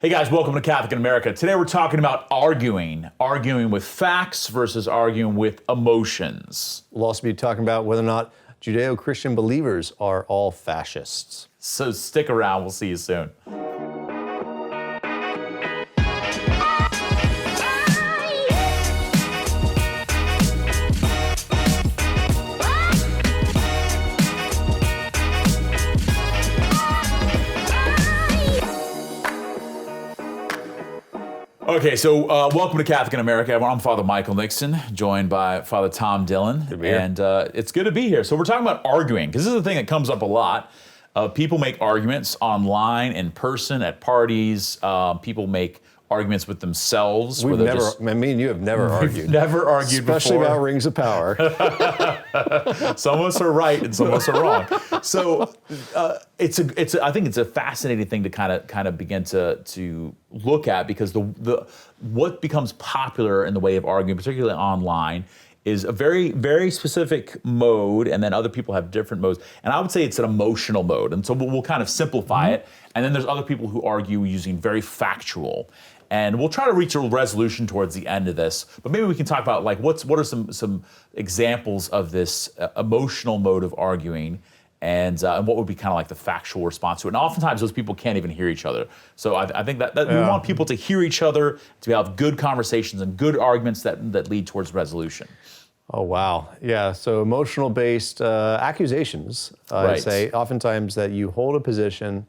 Hey guys, welcome to Catholic in America. Today we're talking about arguing with facts versus arguing with emotions. We'll also be talking about whether or not Judeo-Christian believers are all fascists. So stick around, we'll see you soon. Okay, so welcome to Catholic in America. I'm Father Michael Nixon, joined by Father Tom Dillon, and it's good to be here. So we're talking about arguing, because this is the thing that comes up a lot. People make arguments online, in person, at parties. People make arguments with themselves. Me and you have never argued. Never argued Especially before. about rings of power. Some of us are right and some of us are wrong. So I think it's a fascinating thing to kind of begin to look at, because what becomes popular in the way of arguing, particularly online, is a very, very specific mode, and then other people have different modes. And I would say it's an emotional mode. And so we'll kind of simplify it. And then there's other people who argue using very factual. And we'll try to reach a resolution towards the end of this. But maybe we can talk about what are some examples of this emotional mode of arguing, and what would be kind of like the factual response to it. And oftentimes those people can't even hear each other. So I think that we want people to hear each other, to have good conversations and good arguments that lead towards resolution. Oh, wow. Yeah, so emotional-based accusations, Right. say oftentimes that you hold a position,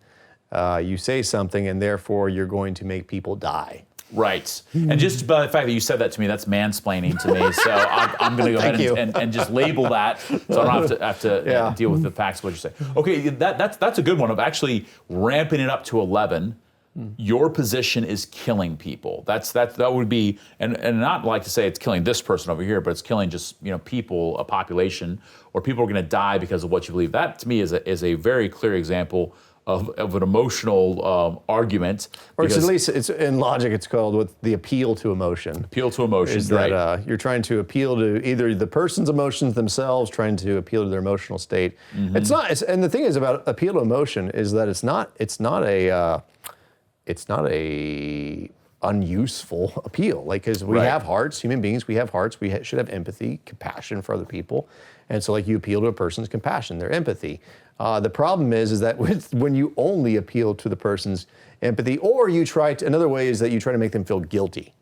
you say something, and therefore you're going to make people die. Right. And just by the fact that you said that to me, that's mansplaining to me. So I'm going to go ahead and just label that, so I don't have to deal with the facts of what you say. Okay, that's a good one, of actually ramping it up to 11. Your position is killing people. That would be, and not like to say it's killing this person over here, but it's killing just people, a population, or people are going to die because of what you believe. That to me is a very clear example of an emotional argument. Or at least it's in logic, it's called with the appeal to emotion. Appeal to emotion, is right. that you're trying to appeal to either the person's emotions themselves, trying to appeal to their emotional state. It's not, and the thing is about appeal to emotion is that it's not a unuseful appeal. Like, because we have hearts, human beings, we have hearts, we should have empathy, compassion for other people. And so you appeal to a person's compassion, their empathy. The problem is that when you only appeal to the person's empathy, or you try to, another way is that you try to make them feel guilty.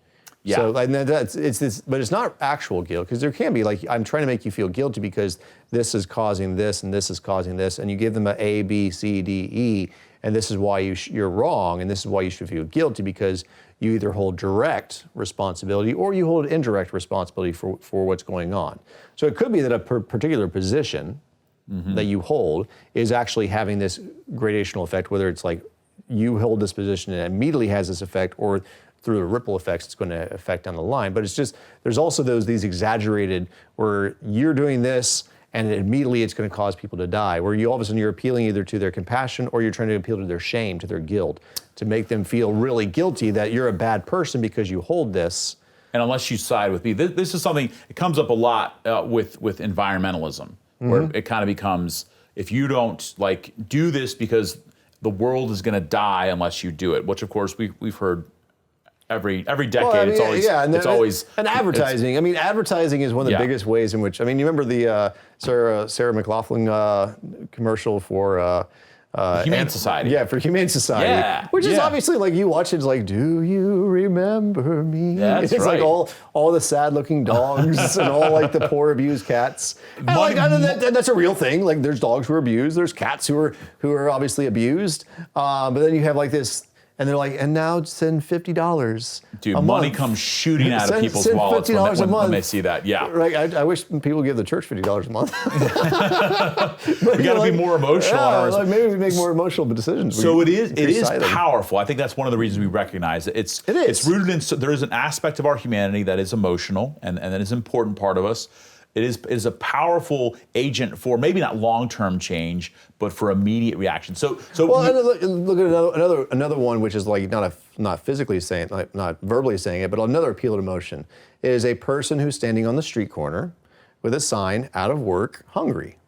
Yeah. So it's this, but it's not actual guilt, because there can be I'm trying to make you feel guilty because this is causing this and this is causing this, and you give them A, B, C, D, E, and this is why you're wrong, and this is why you should feel guilty, because you either hold direct responsibility or you hold indirect responsibility for what's going on. So it could be that a particular position that you hold is actually having this gradational effect, whether it's like you hold this position and it immediately has this effect, or through the ripple effects it's going to affect down the line. But it's just, there's also these exaggerated, where you're doing this and immediately it's going to cause people to die, where all of a sudden you're appealing either to their compassion or you're trying to appeal to their shame, to their guilt, to make them feel really guilty that you're a bad person because you hold this. And unless you side with me, this is something, it comes up a lot with environmentalism, where it kind of becomes, if you don't do this because the world is going to die unless you do it, which of course we've heard every decade. Well, it's always and advertising. Advertising is one of the biggest ways in which, you remember the Sarah McLachlan commercial for Humane Society. Yeah, for Humane Society. Yeah. Which is obviously you watch it, it's like, do you remember me? That's it's right. like all the sad looking dogs and all the poor abused cats. And that's a real thing. There's dogs who are abused, there's cats who are obviously abused. But then you have this, and they're like, and now send $50 Dude, a money month. comes shooting out of people's wallets when they see that. Yeah. Right. I wish people give the church $50 a month. We got to be more emotional. Maybe we make more emotional decisions. So it is powerful. I think that's one of the reasons we recognize it. It's rooted in, there is an aspect of our humanity that is emotional, and that is an important part of us. It is a powerful agent for maybe not long-term change, but for immediate reaction. So look at another one, which is not physically saying, not verbally saying it, but another appeal to emotion is a person who's standing on the street corner with a sign, out of work, hungry.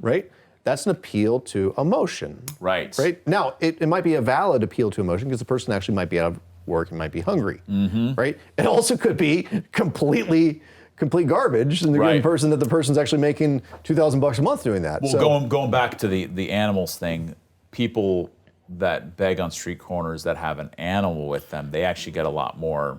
Right? That's an appeal to emotion. Right. Right? Now, it might be a valid appeal to emotion because the person actually might be out of work and might be hungry. Right? It also could be complete garbage, and Right. the person's actually making $2,000 a month doing that. Well, So, going back to the animals thing, people that beg on street corners that have an animal with them, they actually get a lot more.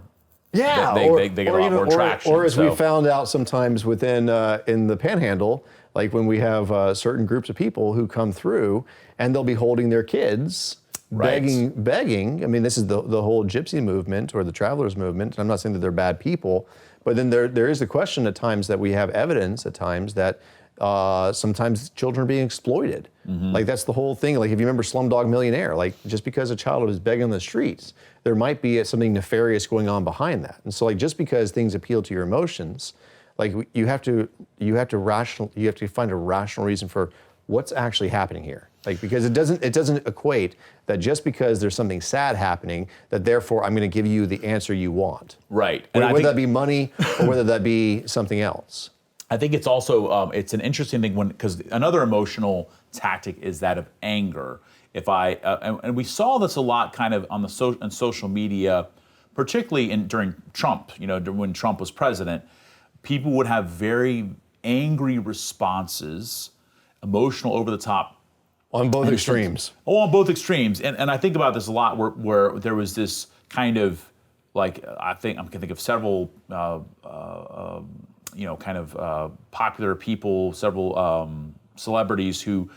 yeah, they get a lot more traction. Or as we so- found out sometimes within in the Panhandle, like when we have certain groups of people who come through and they'll be holding their kids, Right. begging. I mean, this is the whole gypsy movement or the travelers movement. I'm not saying that they're bad people, but then there is the question at times that we have evidence at times that sometimes children are being exploited. Like that's the whole thing. Like if you remember Slumdog Millionaire, like just because a child is begging on the streets, there might be something nefarious going on behind that. And so like just because things appeal to your emotions, like you have to find a rational reason for what's actually happening here. Like because it doesn't equate that just because there's something sad happening that therefore I'm going to give you the answer you want. Right. And Whether that be money or whether that be something else. I think it's also it's an interesting thing because another emotional tactic is that of anger. If and we saw this a lot kind of on on social media, particularly during Trump. When Trump was president, people would have very angry responses, emotional, over the top. On both extremes. On both extremes, and I think about this a lot, where there was this kind of like I can think of several popular people, several celebrities who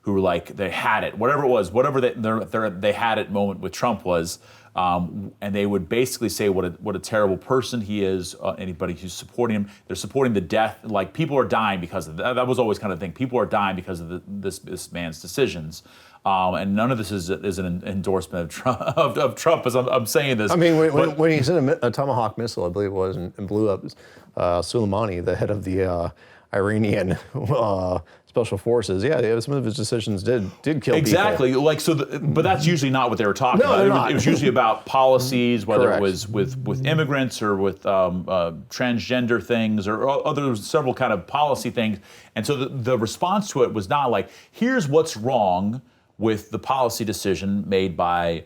were like they had it, whatever they had it moment with Trump was, and they would basically say what a terrible person he is. Anybody who's supporting him, they're supporting the death. Like people are dying because of that. That was always kind of the thing. People are dying because of this man's decisions. And none of this is an endorsement of Trump. Of Trump, as I'm saying this. I mean, when he sent a Tomahawk missile, I believe it was, and blew up Soleimani, the head of the Iranian special forces. Yeah, some of his decisions did kill exactly. people. Like but that's usually not what they were talking about. It was usually about policies, whether Correct. it was with immigrants or with transgender things or other several kind of policy things. And so the response to it was not like, here's what's wrong with the policy decision made by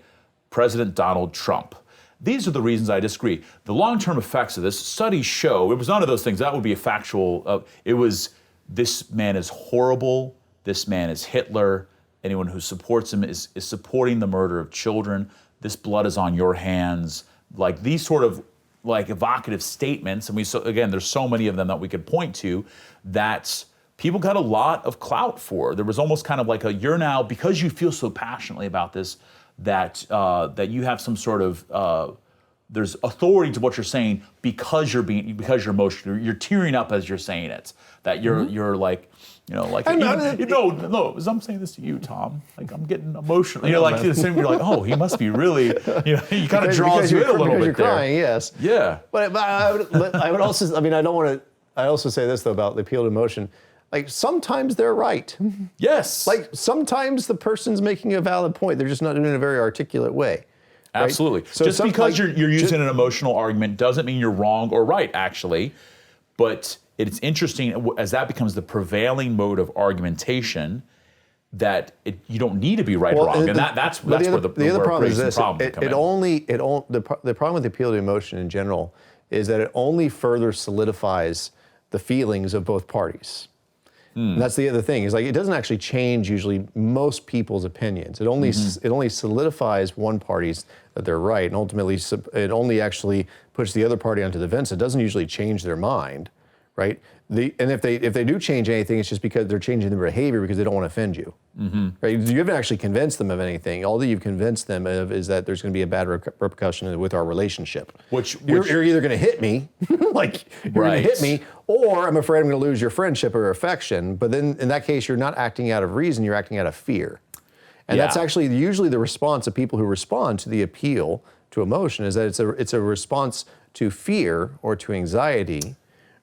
President Donald Trump. These are the reasons I disagree. The long-term effects of this, studies show, it was none of those things. That would be a factual, it was, this man is horrible, this man is Hitler, anyone who supports him is supporting the murder of children, this blood is on your hands. Like these sort of like evocative statements, and again, there's so many of them that we could point to, that people got a lot of clout for. There was almost kind of like you're now, because you feel so passionately about this, that you have some sort of there's authority to what you're saying because you're emotional. You're tearing up as you're saying it. That you're like, like no, as I'm saying this to you, Tom, like I'm getting emotional. You're like oh, he must be really. He kind of draws you in a little bit you're there. Crying, yes. Yeah. But I would also. I mean, I don't want to. I also say this though about the appeal to emotion. Like sometimes they're right. Yes. Like sometimes the person's making a valid point. They're just not doing it in a very articulate way. Right? Absolutely. So just because you're using an emotional argument doesn't mean you're wrong or right, actually. But it's interesting as that becomes the prevailing mode of argumentation that you don't need to be right or wrong, and that's where the other problem is this. The problem with the appeal to emotion in general is that it only further solidifies the feelings of both parties. And that's the other thing, is like it doesn't actually change usually most people's opinions. It only solidifies one party's that they're right, and ultimately it only actually puts the other party onto the fence. It doesn't usually change their mind, right? And if they do change anything, it's just because they're changing their behavior because they don't want to offend you, right? You haven't actually convinced them of anything. All that you've convinced them of is that there's going to be a bad repercussion with our relationship. You're either going to hit me, like you're going to hit me, or I'm afraid I'm going to lose your friendship or affection. But then in that case, you're not acting out of reason, you're acting out of fear. And that's actually usually the response of people who respond to the appeal to emotion, is that it's a response to fear or to anxiety.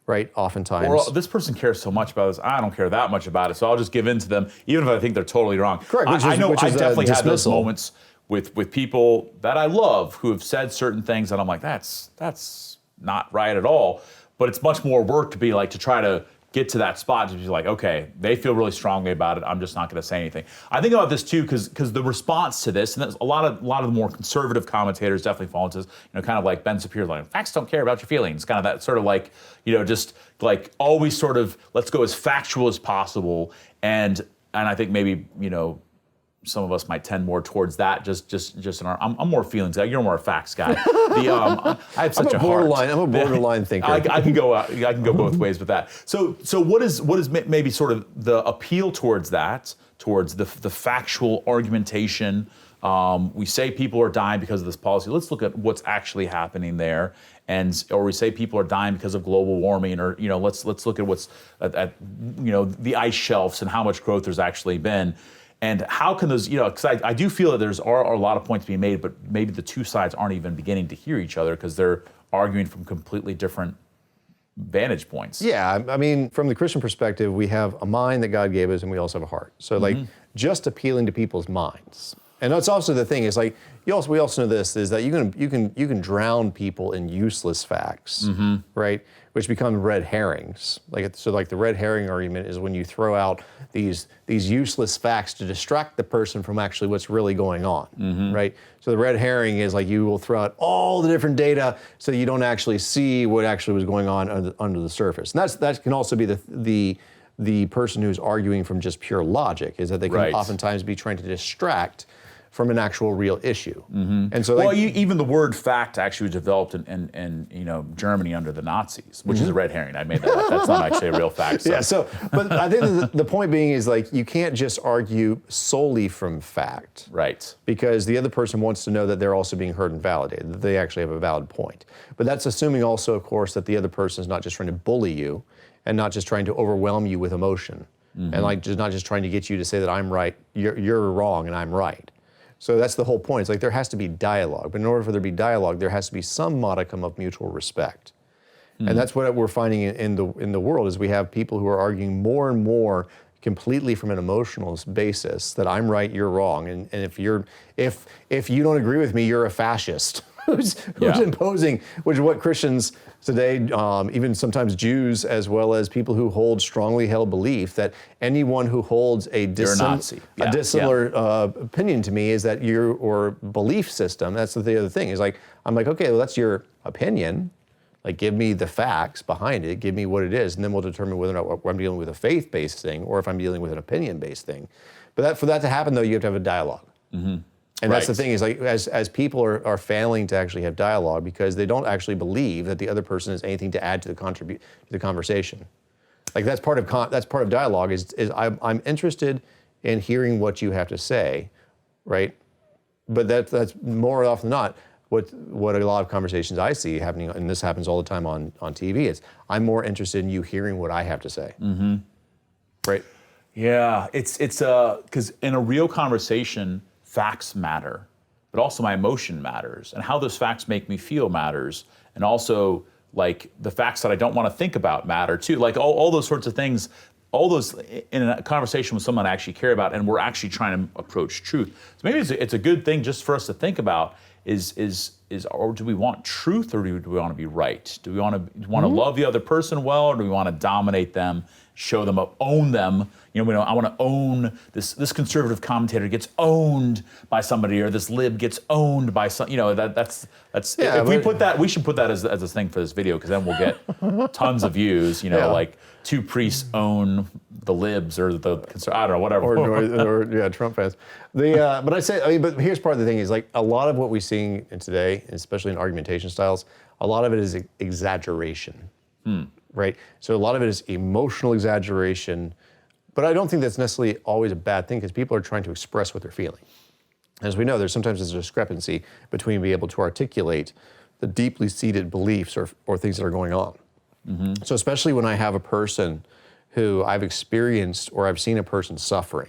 Right, oftentimes. Or this person cares so much about this, I don't care that much about it, so I'll just give in to them, even if I think they're totally wrong. Correct. I definitely had those moments with people that I love who have said certain things, and I'm like, that's not right at all. But it's much more work to try to get to that spot to be like, okay, they feel really strongly about it. I'm just not going to say anything. I think about this too because the response to this, and that's a lot of the more conservative commentators definitely fall into this, kind of like Ben Shapiro, like facts don't care about your feelings, kind of that sort of like, just like always sort of let's go as factual as possible, and I think maybe some of us might tend more towards that. Just in our, I'm more feelings guy. You're more a facts guy. I have such a borderline. I'm a borderline thinker. I can go both ways with that. So what is maybe sort of the appeal towards that, towards the factual argumentation? We say people are dying because of this policy. Let's look at what's actually happening there, or we say people are dying because of global warming, or let's look at what's at the ice shelves and how much growth there's actually been. And how can those, because I do feel that there's are a lot of points being made, but maybe the two sides aren't even beginning to hear each other because they're arguing from completely different vantage points. Yeah, I mean, from the Christian perspective, we have a mind that God gave us, and we also have a heart. So, like, just appealing to people's minds. And that's also the thing is like we also know this is that you can drown people in useless facts, right? Which become red herrings. Like the red herring argument is when you throw out these useless facts to distract the person from actually what's really going on, right? So the red herring is like you will throw out all the different data so you don't actually see what actually was going on under the surface. And that can also be the person who's arguing from just pure logic, is that they can oftentimes be trying to distract from an actual real issue. And so even the word fact actually was developed in Germany under the Nazis, which is a red herring. I made that up. That's not actually a real fact. So. Yeah, but I think the point being is like you can't just argue solely from fact. Right. Because the other person wants to know that they're also being heard and validated, that they actually have a valid point. But that's assuming also, of course, that the other person is not just trying to bully you and not just trying to overwhelm you with emotion. And like not just trying to get you to say that I'm right, you're wrong and I'm right. So that's the whole point. It's like there has to be dialogue, but in order for there to be dialogue, there has to be some modicum of mutual respect. And that's what we're finding in the world is we have people who are arguing more and more completely from an emotional basis that I'm right, you're wrong, and if you don't agree with me, you're a fascist. who's imposing, which is what Christians today, even sometimes Jews, as well as people who hold strongly held belief that anyone who holds a dissimilar opinion to me is that or belief system, that's the other thing, is like, I'm like, okay, well, that's your opinion. Like, give me the facts behind it, give me what it is, and then we'll determine whether or not I'm dealing with a faith-based thing or if I'm dealing with an opinion-based thing. But for that to happen, though, you have to have a dialogue. And that's the thing is like as people are failing to actually have dialogue because they don't actually believe that the other person has anything to add to the conversation. Like that's part of dialogue is I'm interested in hearing what you have to say, right? But that's more often than not what a lot of conversations I see happening, and this happens all the time on TV, is I'm more interested in you hearing what I have to say. Right? Yeah, it's because in a real conversation, facts matter, but also my emotion matters, and how those facts make me feel matters, and also like the facts that I don't want to think about matter too. Like all those sorts of things, all those in a conversation with someone I actually care about, and we're actually trying to approach truth. So maybe it's a good thing just for us to think about is or do we want truth or do we want to be right? Do we want to love the other person well, or do we want to dominate them, show them up, own them? I want to own this conservative commentator gets owned by somebody, or this lib gets owned by some. That's yeah, if we put that, we should put that as a thing for this video, because then we'll get tons of views. Like two priests own the libs or the I don't know, whatever. Or Trump fans. But here's part of the thing is like a lot of what we're seeing in today, especially in argumentation styles, a lot of it is exaggeration, right? So a lot of it is emotional exaggeration, but I don't think that's necessarily always a bad thing because people are trying to express what they're feeling. As we know, there's sometimes a discrepancy between being able to articulate the deeply seated beliefs or things that are going on. So especially when I have a person who I've experienced or I've seen a person suffering.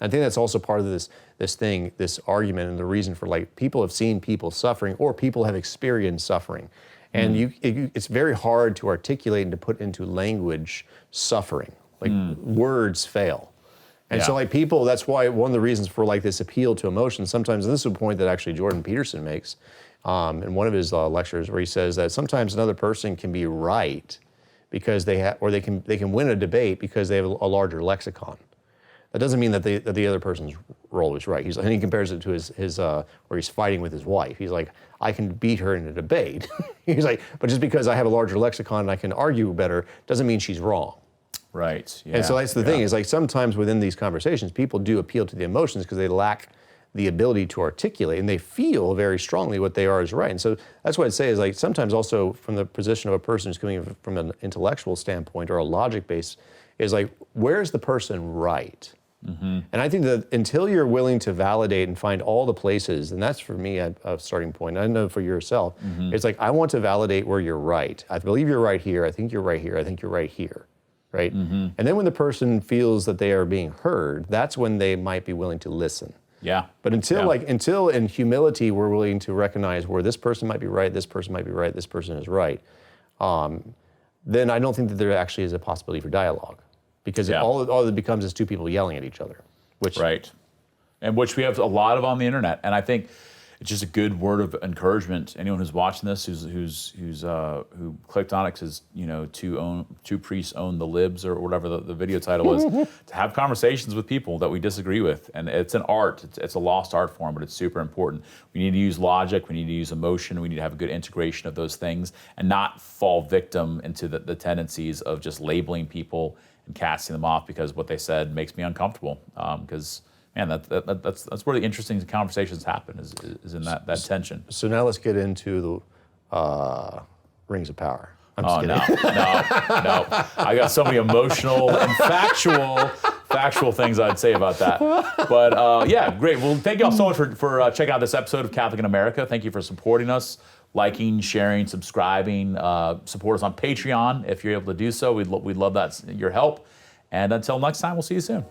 I think that's also part of this argument, and the reason for like people have seen people suffering or people have experienced suffering. And it's very hard to articulate and to put into language suffering. Like words fail. And so like people, that's why one of the reasons for like this appeal to emotion sometimes, and this is a point that actually Jordan Peterson makes in one of his lectures where he says that sometimes another person can be right because they can win a debate because they have a larger lexicon. That doesn't mean that the other person's role is right. And he compares it to his where he's fighting with his wife. He's like, I can beat her in a debate. He's like, but just because I have a larger lexicon and I can argue better doesn't mean she's wrong. Right. Yeah. And so that's the thing is like sometimes within these conversations, people do appeal to the emotions because they lack the ability to articulate, and they feel very strongly what they are is right. And so that's what I'd say is like sometimes also from the position of a person who's coming from an intellectual standpoint or a logic base is like, where's the person right? Mm-hmm. And I think that until you're willing to validate and find all the places, and that's for me a starting point. I know for yourself, it's like, I want to validate where you're right. I believe you're right here. I think you're right here. I think you're right here. Right? Mm-hmm. And then when the person feels that they are being heard, that's when they might be willing to listen. Yeah. But until in humility we're willing to recognize where this person might be right, this person might be right, this person is right, then I don't think that there actually is a possibility for dialogue. Because all it becomes is two people yelling at each other. Right. And which we have a lot of on the internet. And I think it's just a good word of encouragement. Anyone who's watching this, who clicked on it because two priests own the libs or whatever the video title is, to have conversations with people that we disagree with. And it's an art. It's a lost art form, but it's super important. We need to use logic. We need to use emotion. We need to have a good integration of those things and not fall victim into the tendencies of just labeling people and casting them off because what they said makes me uncomfortable. Because man, that's where the interesting conversations happen is in that tension. So now let's get into the rings of power. I'm just kidding. No. I got so many emotional and factual things I'd say about that. But yeah, great. Well, thank you all so much for checking out this episode of Catholic in America. Thank you for supporting us, liking, sharing, subscribing. Support us on Patreon if you're able to do so. We'd love that your help. And until next time, we'll see you soon.